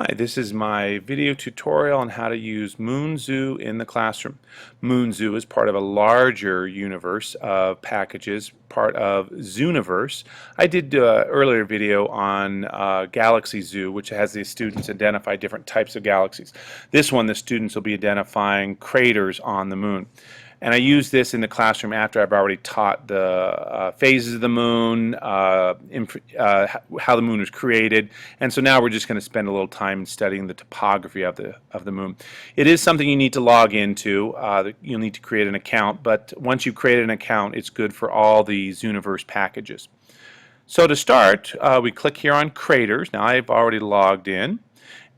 Hi, this is my video tutorial on how to use MoonZoo in the classroom. MoonZoo is part of a larger universe of packages, part of Zooniverse. I did an earlier video on Galaxy Zoo, which has the students identify different types of galaxies. This one, the students will be identifying craters on the moon. And I use this in the classroom after I've already taught the phases of the moon, how the moon was created, and so now we're just going to spend a little time studying the topography of the moon. It is something you need to log into. You'll need to create an account, but once you've created an account, it's good for all the Zooniverse packages. So to start, we click here on Craters. Now I've already logged in,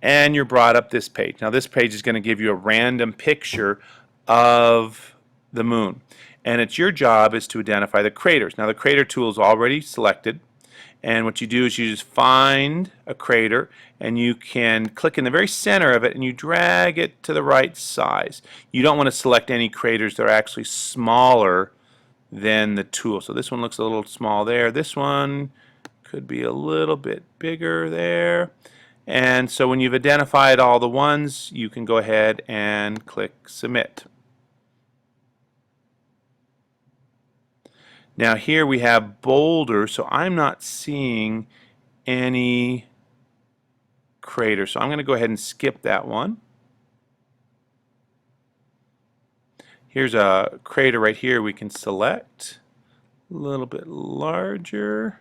and you're brought up this page. Now this page is going to give you a random picture of the moon, and it's your job is to identify the craters. Now the crater tool is already selected, and what you do is you just find a crater and you can click in the very center of it and you drag it to the right size. You don't want to select any craters that are actually smaller than the tool. So this one looks a little small there. This one could be a little bit bigger there. And so when you've identified all the ones, you can go ahead and click Submit. Now here we have boulder, so I'm not seeing any crater. So I'm going to go ahead and skip that one. Here's a crater right here we can select. A little bit larger.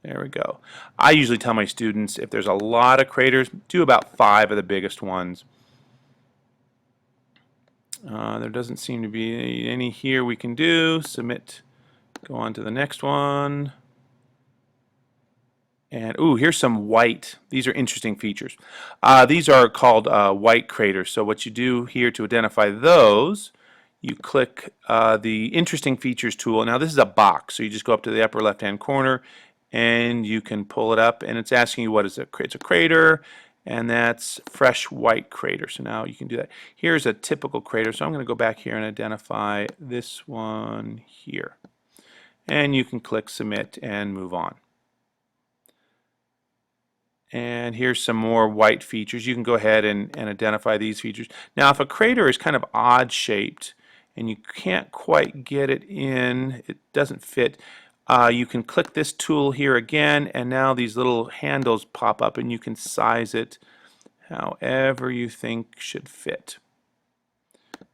There we go. I usually tell my students if there's a lot of craters, do about 5 of the biggest ones. There doesn't seem to be any here we can do. Submit. Go on to the next one. And ooh, here's some white. These are interesting features. These are called white craters. So what you do here to identify those, you click the Interesting Features tool. Now this is a box, so you just go up to the upper left-hand corner and you can pull it up, and it's asking you what is it. It's a crater, and that's fresh white crater. So now you can do that. Here's a typical crater. So I'm going to go back here and identify this one here. And you can click Submit and move on. And here's some more white features. You can go ahead and identify these features. Now if a crater is kind of odd shaped and you can't quite get it in, it doesn't fit, you can click this tool here again, and now these little handles pop up and you can size it however you think should fit.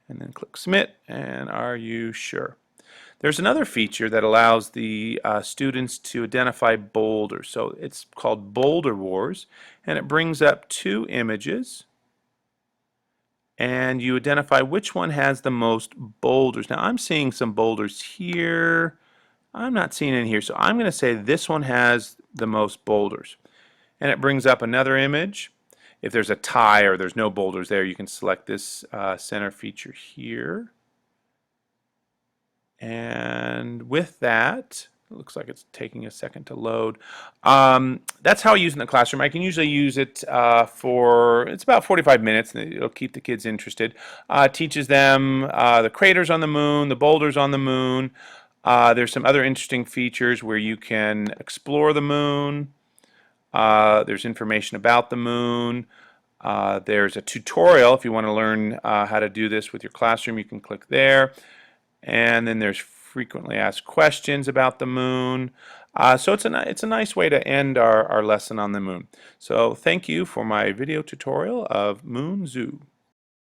And then click Submit, and are you sure? There's another feature that allows the students to identify boulders. So it's called Boulder Wars, and it brings up 2 images, and you identify which one has the most boulders. Now I'm seeing some boulders here. I'm not seeing any here, so I'm going to say this one has the most boulders. And it brings up another image. If there's a tie or there's no boulders there, you can select this center feature here. And with that, it looks like it's taking a second to load. That's how I use it in the classroom. I can usually use it it's about 45 minutes, and it'll keep the kids interested. Teaches them the craters on the moon, the boulders on the moon. There's some other interesting features where you can explore the moon. There's information about the moon. There's a tutorial if you want to learn how to do this with your classroom. You can click there. And then there's frequently asked questions about the moon. So it's a nice way to end our lesson on the moon. So thank you for my video tutorial of MoonZoo.